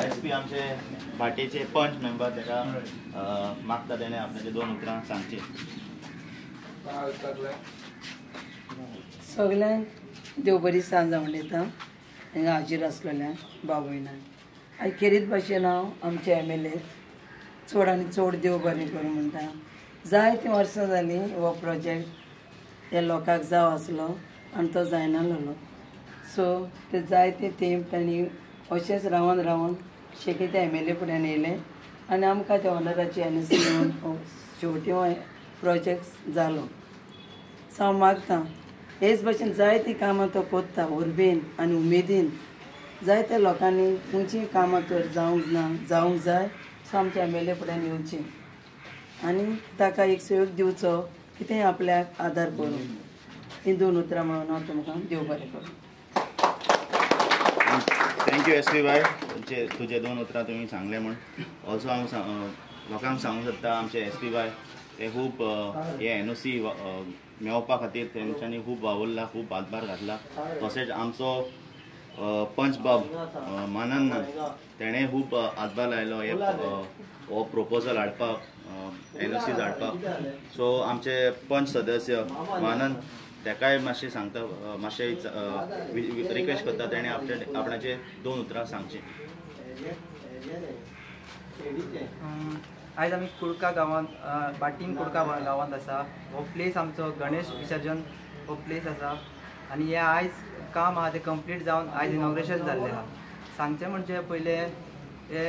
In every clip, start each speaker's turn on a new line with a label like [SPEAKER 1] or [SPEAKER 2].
[SPEAKER 1] SP आमचे भाटेचे पंच member ताका मागता तेणे आपणाचे 2 उतरां सांगची.
[SPEAKER 2] सगळ्यांक देव बरी सांज जावन दिता. हिंगा हाजीर आसलेल्या भाव भयणांक आनी खेरीत भाशेन हांव आमचे MLA चड आनी चड देव बरें करूं म्हणटा. जायतीं वर्सां जालीं हो प्रोजेक्ट ह्या लोकांक जावं आसलो आनी तो जायनासलो. सो ते जायते थीम तांणी अशेंच रावन रावन शेकी ते MLA फुड्यान येयले आनी आमकां त्या ऑनराची NOC घेवन शेवटी हो प्रोजेक्ट जालो. सो हांव मागतां हेच भाशेन जायतीं कामां तो कोत्ता उर्बेन आनी उमेदीन. जायत्या लोकांनी खंयचीं कामां तर जावंक जाय. सो आमच्या MLA फुड्यान येवचें आनी ताका एक सहयोग दिवचो कितेंय आपल्याक आदार करून. ही 2 उतरां म्हणून हांव तुमकां देव बरें करूं.
[SPEAKER 1] Thank you SP bye. तुजे 2 उतरां तुमी सांगले म्हण. ऑल्सो हांव लोकांक सांगूंक सोदता आमचे एसपी बाय ते खूब हे NOC मेळोवपा खातीर तेंच्यांनी खूब वावुरला, खूब हातभार घातला. तशेंच आमचो पंच बाब मानन तेणें खूब हातभार लायलो हो प्रोपोजल हाडपाक NOCs हाडपाक. सो आमचे पंच सदस्य मानन तेकाय मातशें सांगता, मातशें रिक्वेस्ट करता तेणें आपणाचे 2 उतरां सांगची.
[SPEAKER 3] आयज आमी कुडका गांवांत बाटीन कुडका गांवांत आसा. हो प्लेस आमचो गणेश विसर्जन हो प्लेस आसा आनी हे आयज काम आहा ते कंप्लीट जावन आयज इनॉग्रेशन जाल्लें आहा. सांगचें म्हणजे पयले हे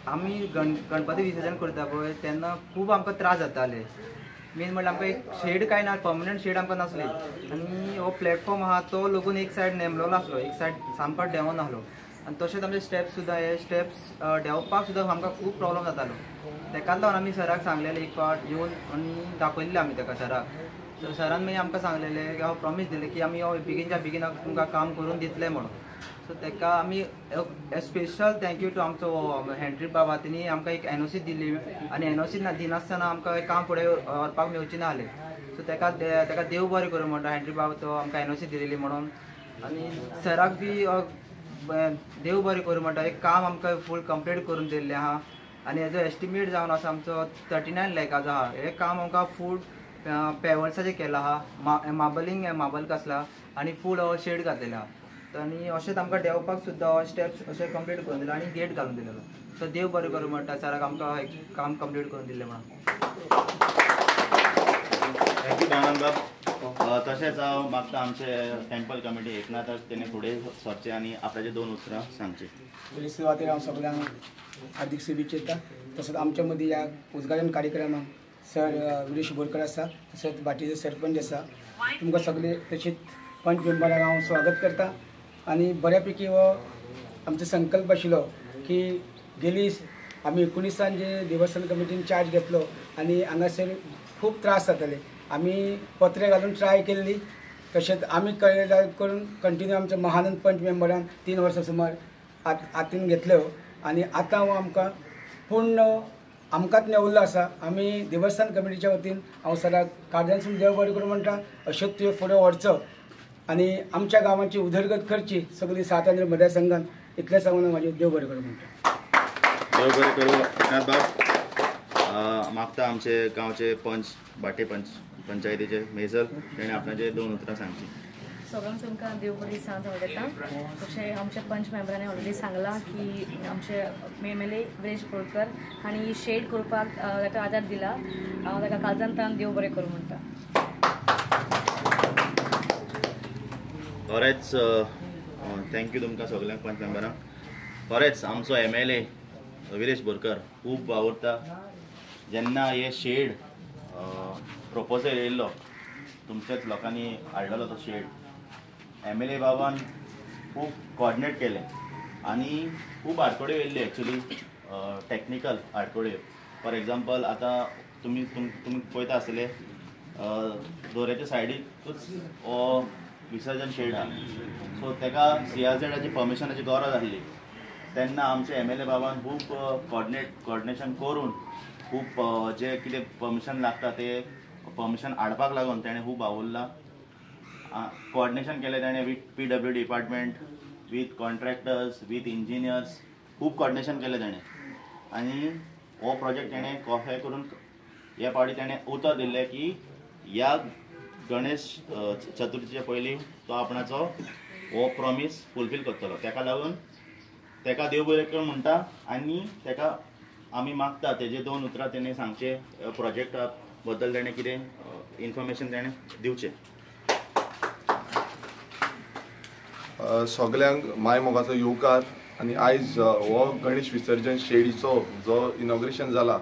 [SPEAKER 3] आमी गणपती विसर्जन करता पळय तेन्ना खूब आमकां त्रास जाताले. मेन म्हणल्यार आमकां एक शेड काय ना, पर्मनंट शेड आमकां नासली आनी हो प्लॅटफॉर्म आहा तो लोगून एक सायड नेमलोलो आसलो, एक सायड सामको देंवो नासलो. आनी तशेंच आमचे स्टेप्स सुद्दां हे स्टेप्स देंवपाक सुद्दां आमकां खूब प्रॉब्लम जातालो. तेकाच लागून आमी सराक सांगलेलें एक फावट येवन आनी दाखयल्लें आमी तेका सराक. सो सरान मागीर आमकां सांगलेलें की हांव प्रॉमीस दिलें की आमी हो बेगिनच्या बेगिनाक तुमकां काम करून दितलें म्हणून. सो तेका आमी स्पेशल थँक्यू टू आमचो हेंड्री बाबा. तेणी आमकां एक NOC दिली आनी NOC दिनासतना आमकां काम फुडें व्हरपाक मेळचें ना जालें. सो तेका देव बरें करूं म्हणटा हेंड्री बाबा तो आमकां NOC दिलेली म्हणून. आनी सराक बी देव बरें करूं म्हणटा एक काम आमकां फूल कंप्लीट करून दिल्लें आहा. आनी हेजो एस्टिमेट जावन आसा आमचो 39 लाखाचो आहा. हे काम आमकां फूल पेवर्साचें केलां आहा, मार्बल कसला आनी फूल शेड घातलेलो आहा. आनी अशेंच आमकां देंवपाक सुद्दां स्टेप्स अशें कंप्लीट करून दिलो आनी गेट घालून दिलेलो. सो देव बरें करूं म्हणटा सराक आमकां काम कंप्लीट करून दिल्लें म्हणून.
[SPEAKER 1] थँक्यू दानंद बाब. तशेंच हांव मागता आमचे टेंपल कमिटी एकनाथाक तेणें फुडें सरचें आनी आपणाचे 2 उतरां सांगची.
[SPEAKER 4] पयली सुरवातेर हांव सगळ्यांक हार्दिक शुभेच्छा दिता. तसोच आमच्या मदीं ह्या उद्घाटन कार्यक्रमाक सर विरेश बोरकर आसा, तसोच बाटीचे सरपंच आसा. तुमकां सगळे तशेंच पंच मेंबराक हांव स्वागत करता. आनी बऱ्यापैकी हो आमचो संकल्प आशिल्लो की गेली आमी 19 जे देवस्थान कमिटीन चार्ज घेतलो आनी हांगासर खूब त्रास जाताले. आमी पत्रे घालून ट्राय केल्ली. तशेंच आमी करून कंटिन्यू आमच्या महानंद पंच मेंबरान 3 वर्सां सुमार हातीन घेतल्यो आनी आतां हो आमकां पूर्ण आमकांच नेवल्लो आसा. आमी देवस्थान कमिटीच्या वतीन हांव सराक काळजांसून देव बरें करूं म्हणटा. अशेंच तुवें फुडें व्हरचो आनी आमच्या गांवाची उदरगत करची सगळी सातांद्र मतदारसंघान. इतलें सांगून म्हाजें देव बरें करूं म्हणटा.
[SPEAKER 1] देव बरें करूं एकनाथ बाब. मागता आमचे गांवचे पंच बाटे पंचायतीचे मेजर तेणें आपणाचे 2 उतरां सांगची.
[SPEAKER 5] सगळ्यांक तुमकां देव बरी सांज हांव येता. तशें आमच्या पंच मेंबरांनी ऑलरेडी सांगलां की आमचे MLA विरेश बोरकर हांणी शेड करपाक ताका आदार दिला. हांव ताका काळजांतल्यान देव बरें करूं म्हणटा.
[SPEAKER 1] खरेंच थँक्यू तुमकां सगळ्यांक पंच मेंबरांक. खरेंच आमचो MLA विरेश बोरकर खूब वावुरता. जेन्ना हे शेड प्रोपोजल येयल्लो तुमच्याच लोकांनी हाडलेलो तो शेड MLA बाबान खूब कोऑर्डिनेट केलें आनी खूब आडकोड्यो येयल्ल्यो एक्चुली टॅक्निकल आडकोड्यो. फॉर एग्जाम्पल आतां तुमी पळयता आसतले दोऱ्याच्या सायडीकूच हो विसर्जन शेड आहा. सो तेका CRZची परमिशनाची गरज आसली. तेन्ना आमचे MLA बाबान खूब कॉर्डिनेशन करून खूब जे कितें परमिशन लागता ते परमिशन हाडपाक लागून तेणें खूब आवडला. कॉर्डिनेशन केलें तेणें with PWD department, with contractors, with engineers, खूब कॉर्डिनेशन केलें तेणें. आनी हो प्रोजेक्ट तेणें हे करून ह्या पावटी तेणें उतर दिल्लें की ह्या गणेश चतुर्थीचे पयलीं तो आपणाचो हो प्रॉमीस फुलफील करतलो. तेका लागून तेका देव बरें कर म्हणटा आनी तेका आमी मागता तेजे 2 उतरां तेणें सांगचे प्रोजेक्टा बद्दल तेणें कितें इन्फॉर्मेशन तेणें दिवचें.
[SPEAKER 6] सगळ्यांक माय मोगाचो येवकार. आनी आयज हो गणेश विसर्जन शेडीचो जो इनॉग्रेशन जाला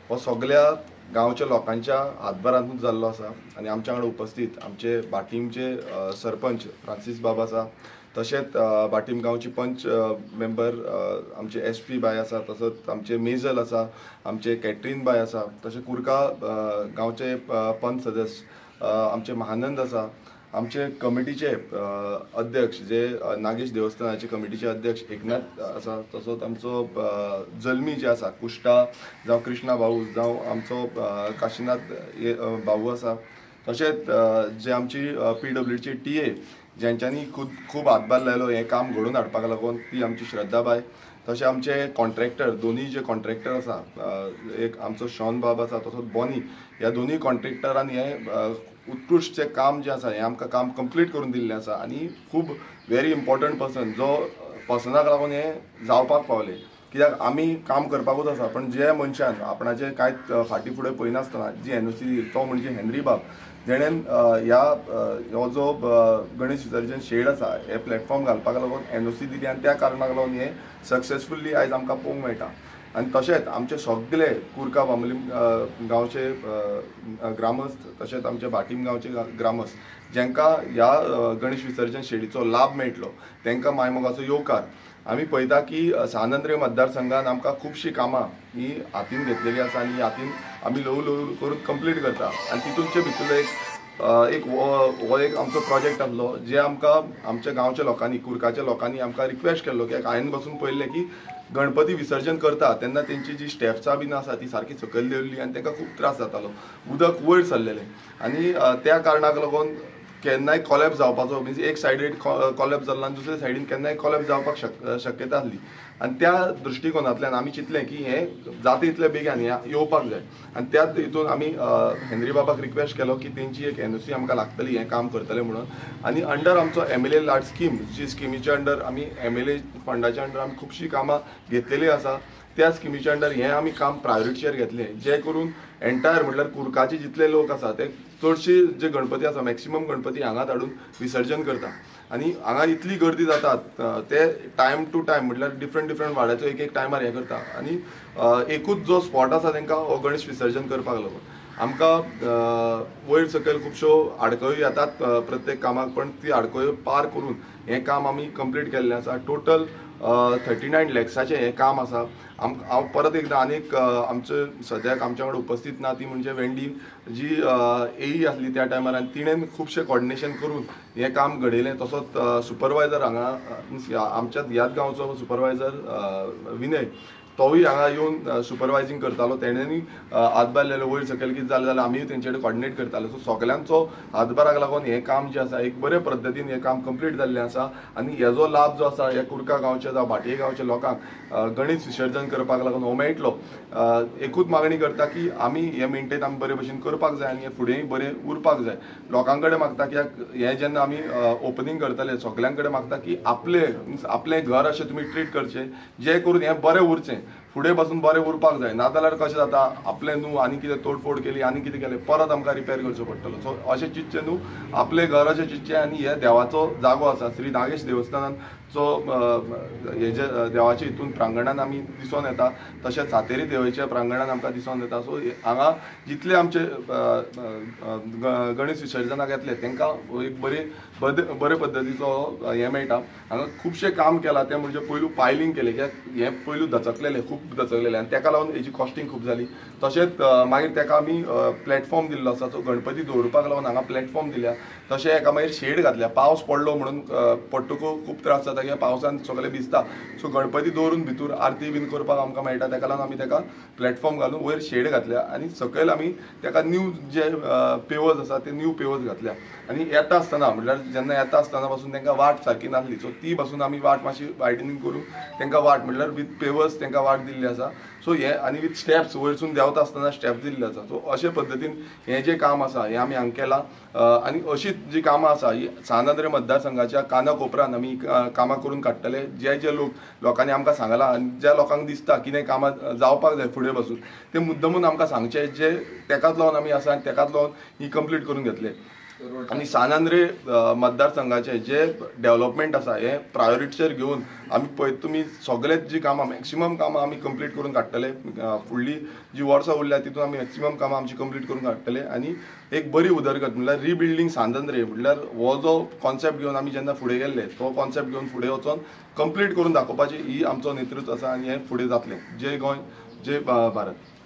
[SPEAKER 6] हो सगळ्या गांवच्या लोकांच्या हातभारांतूच जाल्लो आसा. आनी आमच्या वांगडा उपस्थित आमचे बाटीमचे सरपंच फ्रांसीस बाब आसा, तशेंच बाटीम गांवची पंच मेंबर आमचे SP बाय आसा, तसोच आमचे मेजल आसा, आमचे कॅटरीन बाय आसा, तशें कुरका गांवचे पंच सदस्य आमचे महानंद आसा, आमचे कमिटीचे अध्यक्ष जे नागेश देवस्थानाचे कमिटीचे अध्यक्ष एकनाथ आसा, तसोच आमचो जल्मी जे आसा कुश्टा जावं कृष्णा भाऊ जावं आमचो काशीनाथ भाऊ आसा, तशेंच जे आमची PWDची TA ज्यांच्यांनी खूब हातभार लायलो हें काम घडोवन हाडपाक लागून ती आमची श्रद्धाबाई. तशें आमचे कॉन्ट्रॅक्टर दोनूय जे कॉन्ट्रॅक्टर आसा, एक आमचो शॉन बाब आसा तसोच बॉनी, ह्या दोनूय कॉन्ट्रॅक्टरांनी हें उत्कृश्ट जें काम जें आसा हें आमकां काम कंप्लीट करून दिल्लें आसा. आनी खूब व्हेरी इम्पॉर्टंट पर्सन जो पर्सनाक लागून हें जावपाक पावलें. कित्याक आमी काम करपाकूच आसा, पण जे मनशान आपणाचें कांयच फाटीं फुडें पळयनासतना जी NOC दिली तो म्हणजे हेनरी बाब, जेणेन हो जो गणेश विसर्जन शेड आसा हे प्लॅटफॉर्म घालपाक लागून NOC दिली आनी त्या कारणाक लागून हें सक्सेसफुल्ली आयज आमकां पळोवंक मेळटा. आनी तशेंच आमचे सगळे कुरका बांबोलीम गांवचे ग्रामस्थ, तशेंच आमचे बाटीम गांवचे ग्रामस्थ जेंकां ह्या गणेश विसर्जन शेडीचो लाभ मेळटलो तांकां मायमोगाचो येवकार. आमी पळयता की सानंद्रे मतदारसंघान आमकां खुबशीं कामां ही हातीन घेतलेली आसा आनी हातीन आमी ल्हव ल्हव करून कंप्लीट करता. आनी तितूनचे भितर हो एक आमचो प्रोजेक्ट आसलो जे आमकां आमच्या गांवच्या लोकांनी कुरकाच्या लोकांनी आमकां रिक्वेस्ट केल्लो की हांवें बसून पळयल्लें की गणपती विसर्जन करता तेन्ना तेंची जी स्टेप्सां बीन आसा ती सारकी सकयल देंवल्ली आनी तांकां खूब त्रास जातालो, उदक वयर सरलेलें. आनी त्या कारणाक लागून केन्नाय कॉलॅप्स जावपाचो मिन्स एक सायडीन कॉलॅप्स जाल्लो आनी दुसरे सायडीन केन्नाय कॉलॅप्स जावपाक शक्यता आसली. आनी त्या दृश्टिकोनांतल्यान आमी चिंतलें की हें जाता तितले बेगीन येवपाक जाय. आनी त्याच हितून आमी हेनरी बाबाक रिक्वेस्ट केलो की तेंची एक NOC आमकां लागतली हें काम करतले म्हणून. आनी अंडर आमचो MLA लाड स्कीम जी स्किमीच्या अंडर आमी MLA फंडाच्या अंडर आमी खुबशीं कामां घेतलेली आसा. त्या स्किमीच्या अंडर हें आमी काम प्रायोरिटीचेर घेतलें, जे करून एंटायर म्हटल्यार कुरकाचे जितले लोक आसा ते चडशे जे गणपती आसा मॅक्सिमम गणपती हांगाच हाडून विसर्जन करता. आनी हांगा इतली गर्दी जातात ते टायम टू टायम म्हटल्यार डिफरंट वाड्याचो एक टायमार हें करता. आनी एकूच जो स्पॉट आसा तांकां हो गणेश विसर्जन करपाक लागून आमकां वयर सकयल खुबश्यो आडखळ्यो येतात प्रत्येक कामाक, पण ती आडखळ्यो पार करून हें काम आमी कंप्लीट केल्लें आसा. टोटल 39 लॅक्साचें हें काम आसा. हांव परत एकदां आनीक आमचे सद्याक आमच्या वांगडा उपस्थित ना ती म्हणजे वेंडी जी AE आसली त्या टायमार आनी तिणें खुबशें कॉर्डिनेशन करून हें काम घडयलें. तसोच सुपरवायझर हांगा आमच्याच ह्याच गांवचो सुपरवायझर विनय तोवूय हांगा येवन सुपरवायझींग करतालो. तेणेंनी हातभार लायलो वयर सकयल कितें जालें जाल्यार आमीय तेंचे कडेन कॉर्डिनेट करताले. सो सगळ्यांचो हातभाराक लागून हें काम जें आसा एक बरे पद्दतीन हें काम कंप्लीट जाल्लें आसा. आनी हेजो लाभ जो आसा ह्या कुरका गांवच्या जावं भाटये गांवच्या लोकांक गणेश विसर्जन करपाक लागून हो मेळटलो. एकूच मागणी करता की आमी हें मेंटेन आमी बरे भशेन करपाक जाय आनी हें फुडेंय बरें उरपाक जाय. लोकां कडेन मागता कित्याक हें जेन्ना आमी ओपनिंग करतले सगळ्यां कडेन मागता की आपलें घर अशें तुमी ट्रीट करचें जें करून हें बरें उरचें, फुडें पासून बरें उरपाक जाय. नाजाल्यार कशें जाता आपलें न्हू आनी कितें तोडफोड केली आनी कितें केलें परत आमकां रिपेर करचो पडटलो. सो अशें चिंतचें न्हू, आपलें घर अशें चिंतचें. आनी हे देवाचो जागो आसा श्री नागेश देवस्थानान जो हेजे देवाचे हितून प्रांगणान आमी दिसून येता, तशेंच सातेरी देवाच्या प्रांगणान आमकां दिसून येता. सो हांगा जितले आमचे गणेश विसर्जनाक येतले तांकां एक बरे पद्दतीचो हें मेळटा. हांगा खुबशें काम केलां तें म्हणजे पयलू पायलींग केलें, कित्याक हें पयलू दचकलेलें खूब दचकलेलें आनी ताका लागून हेजी कॉस्टींग खूब जाली. तशेंच मागीर ताका आमी प्लॅटफॉर्म दिल्लो आसा. सो गणपती दवरपाक लागून हांगा प्लॅटफॉर्म दिल्या. तशें हेका मागीर शेड घातल्या. पावस पडलो म्हणून पडटकूच खूब त्रास जाता जाता किंवां पावसान सगळें भिजता सो गणपती दवरून भितर आरती बीन करपाक आमकां मेळटा ताका लागून आमी ताका प्लॅटफॉर्म घालून वयर शेड घातल्या आनी सकयल आमी ताका न्यू जे पेवर्स आसा ते न्यू पेवर्स घातल्या आनी येता आसतना म्हटल्यार जेन्ना येता आसतना पासून तांकां वाट सारकी नासली सो ती पासून आमी वाट मातशी वायडनींग करून तांकां वाट म्हटल्यार विथ पेवर्स तांकां वाट दिल्ली आसा सो हे आनी विथ स्टेप्स वयरसून देंवता आसतना स्टेप्स दिल्ले आसा सो अशे पद्दतीन हें जें काम आसा हें आमी हांगा केलां आनी अशीच जी कामां आसा ही सानांद्रे मतदारसंघाच्या कानाकोपऱ्यान आमी कामां करून काडटले जे लोकांनी आमकां सांगलां आनी ज्या लोकांक दिसता कितें कामां जावपाक जाय फुडें पासून ते मुद्दमून आमकां सांगचे जे ताकाच लागून आमी आसा आनी ताकाच लागून ही कंप्लीट करून घेतले आनी सानांद्रे मतदारसंघाचे जे डेव्हलपमेंट आसा हे प्रायोरिटीचेर घेवन आमी पळय तुमी सगळेच जी कामां मॅक्सिमम कामां आमी कंप्लीट करून काडटले फुडली जी वर्सां उरल्या तितून आमी मॅक्सिमम कामां आमची कंप्लीट करून काडटले आनी एक बरी उदरगत म्हटल्यार रिबिल्डींग सानंद्रे म्हटल्यार हो जो कॉन्सेप्ट घेवन आमी जेन्ना फुडें गेल्ले तो कॉन्सेप्ट घेवन फुडें वचोन कंप्लीट करून दाखोवपाची ही आमचो नेतृत्व आसा आनी हें फुडें जातलें जय गोंय जय भारत.